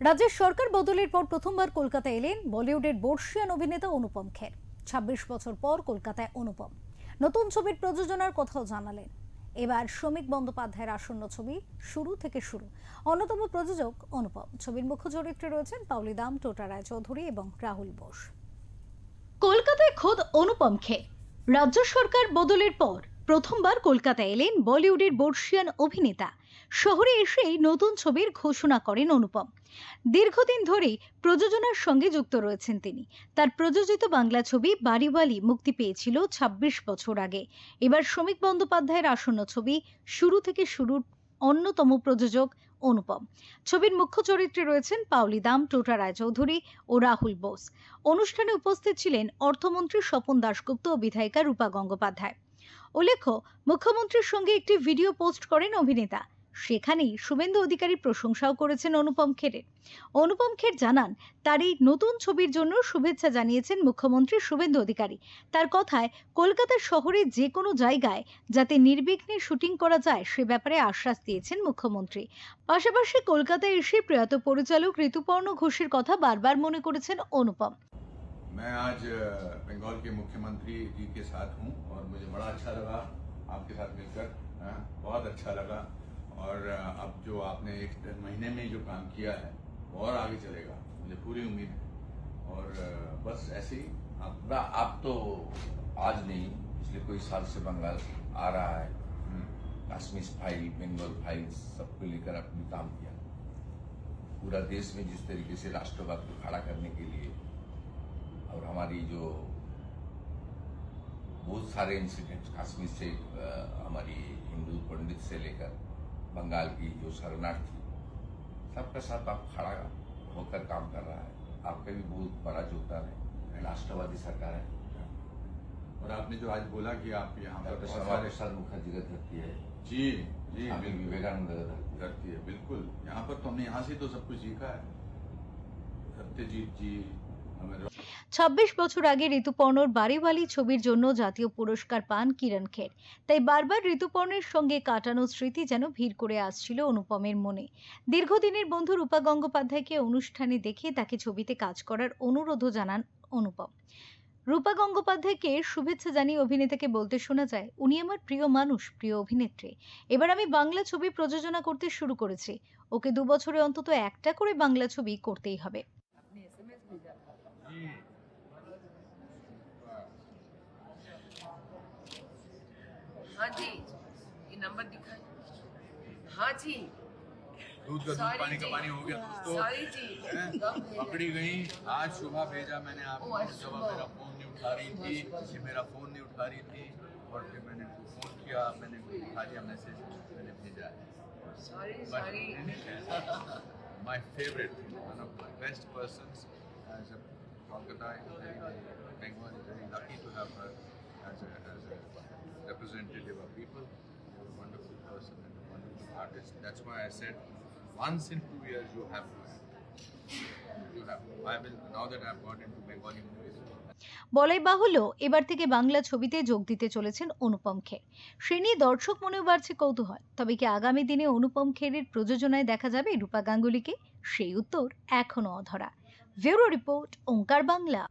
রাজ্যের সরকার বদলের পর প্রথমবার কলকাতায় এলেন বলিউডের বর্ষিয়ান অভিনেতা অনুপম খের। ২৬ বছর পর কলকাতায় অনুপম নতুন ছবির প্রযোজনার কথাও জানালেন। এবার শ্রমিক বন্দ্যোপাধ্যায়ের আসন্ন ছবি শুরু থেকে শুরু। অন্যতম প্রযোজক অনুপম। ছবির মুখ্য চরিত্রে রয়েছেন পাওলি দাম, টোটা রায়চৌধুরী এবং রাহুল বোস। কলকাতায় খোদ অনুপম খের। রাজ্য সরকার বদলের পর প্রথমবার কলকাতায় এলেন বলিউডের বর্ষিয়ান অভিনেতা। শহরে এসেই নতুন ছবির ঘোষণা করেন অনুপম। দীর্ঘদিন ধরেই প্রযোজনার সঙ্গে যুক্ত রয়েছেন তিনি। তার প্রযোজিত বাংলা ছবি বাড়িওয়ালি মুক্তি পেয়েছিল ২৬ বছর আগে। এবার শ্রমিক বন্দ্যোপাধ্যায়ের আসন্ন ছবি শুরু থেকে শুরুর অন্যতম প্রযোজক অনুপম। ছবির মুখ্য চরিত্রে রয়েছেন পাওলি দাম, টোটা রায়চৌধুরী ও রাহুল বোস। অনুষ্ঠানে উপস্থিত ছিলেন অর্থমন্ত্রী স্বপন দাশগুপ্ত ও বিধায়িকা রূপা গঙ্গোপাধ্যায়। উল্লেখ্য, মুখ্যমন্ত্রীর সঙ্গে একটি ভিডিও পোস্ট করেন অভিনেতা। সেখানেই শুভেন্দু অধিকারী প্রশংসাও করেছেন অনুপম খেরের। অনুপম খের জানান, তার এই নতুন ছবির জন্য শুভেচ্ছা জানিয়েছেন মুখ্যমন্ত্রী শুভেন্দু অধিকারী। তার কথায়, কলকাতার শহরে যে কোনো জায়গায় যাতে নির্বিঘ্নে শুটিং করা যায় সে ব্যাপারে আশ্বাস দিয়েছেন মুখ্যমন্ত্রী। পাশাপাশি কলকাতায় এসে প্রয়াত পরিচালক ঋতুপর্ণ ঘোষের কথা বারবার মনে করেছেন অনুপম। मैं आज बंगाल के मुख्यमंत्री जी के साथ हूं और मुझे बड़ा अच्छा लगा आपके साथ मिलकर। बहुत अच्छा लगा। और अब जो आपने एक महीने में जो काम किया है वो और आगे चलेगा, मुझे पूरी उम्मीद है। और बस ऐसे ही आप तो आज नहीं, पिछले कोई साल से बंगाल आ रहा है। कश्मीर फाइल, बंगाल फाइल सबको लेकर आपने काम किया। पूरा देश में जिस तरीके से राष्ट्रवाद को खड़ा करने के लिए और हमारी जो बहुत सारे इंसिडेंट्स कश्मीर से हमारी हिंदू पंडित से लेकर बंगाल की जो शरणार्थी, सबका साथ आप खड़ा होकर काम कर रहा है। आपका भी बहुत बड़ा योगदान है। राष्ट्रवादी सरकार है। और आपने जो आज बोला कि आप यहाँ पर डॉक्टर श्यामा प्रसाद मुखर्जी का धरती है। जी जी स्वामी विवेकानंद का धरती करती है, बिल्कुल। यहाँ पर तो हमने यहाँ से तो सब कुछ सीखा है। सत्यजीत जी, ২৬ বছর আগে ঋতুপর্ণর বাড়িওয়ালি ছবির জন্য জাতীয় পুরস্কার পান কিরণ খের। তাই বারবার ঋতুপর্ণের সঙ্গে কাটানো স্মৃতি যেন ভিড় করে আসছিল অনুপমের মনে। দীর্ঘদিনের বন্ধু রূপা গঙ্গোপাধ্যায়কে অনুষ্ঠানে দেখে তাকে ছবিতে কাজ করার অনুরোধও জানান অনুপম। রূপা গঙ্গোপাধ্যায়কে শুভেচ্ছা জানিয়ে অভিনেতাকে বলতে শোনা যায়, উনি আমার প্রিয় মানুষ, প্রিয় অভিনেত্রী। এবার আমি বাংলা ছবি প্রযোজনা করতে শুরু করেছি। ওকে ২ বছরে অন্তত একটা করে বাংলা ছবি করতেই হবে। हाँ जी, ये नंबर दिखाए। हाँ जी, दूध का दूध पानी का पानी हो गया दोस्तों। सॉरी जी, कब भेजा? पकड़ी गई। आज सुबह भेजा मैंने आपको, आज जब सुबह। मेरा फोन नहीं उठा रही थी, ये मेरा फोन नहीं उठा रही थी, और फिर मैंने फोन किया, मैंने उठा दिया मैसेज, मैंने भेजा है। Sorry But sorry. in any case, my favorite, one of my best persons, as a Kolkata is Bengal is very lucky to have her as a representative of people. You're a wonderful person and a wonderful artist. That's why I said, once in 2 years you have to. You have to. I will, now that I've got into Bengali movies. বলাই বাহুল্য, এবার থেকে বাংলা ছবিতে যোগ দিতে চলেছেন অনুপম খের। সে নিয়ে দর্শক মনেও বাড়ছে কৌতূহল। তবে কি আগামী দিনে অনুপম খেরের প্রযোজনায় দেখা যাবে রূপা গাঙ্গুলিকে? সেই উত্তর এখনো অধরা। ব্যুরো রিপোর্ট, ওঙ্কার বাংলা।